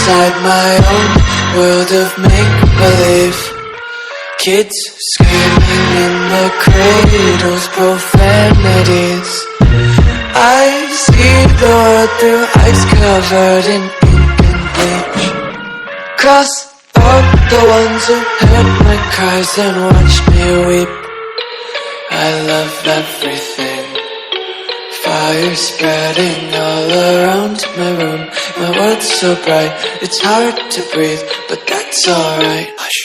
inside my own world of make-believe. Kids screaming in the cradles, profanities. I see the world through ice covered in ink and bleach. Cross out the ones who heard my cries and watched me weep. I love everything. Fire spreading all around my room. My world's so bright, it's hard to breathe, but that's alright. Hush.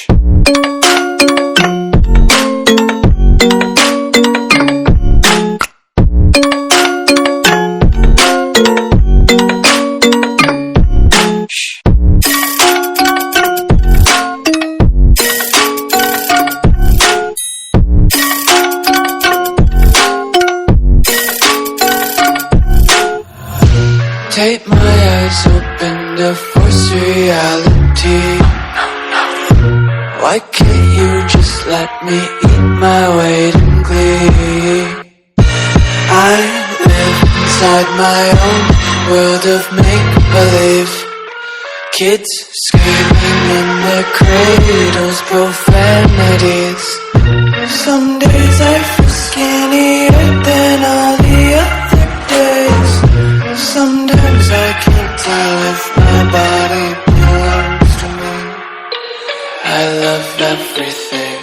Tape my eyes open to force reality. Why can't you just let me eat my weight in glee? I live inside my own world of make-believe. Kids screaming in their cradles, profanities. Some days I feel skinnier than all the other days. Sometimes I can't tell if my body belongs to me. I love everything.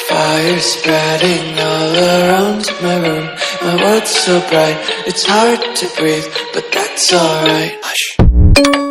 Fire spreading all around my room. My world's so bright, it's hard to breathe, but that's alright. Hush.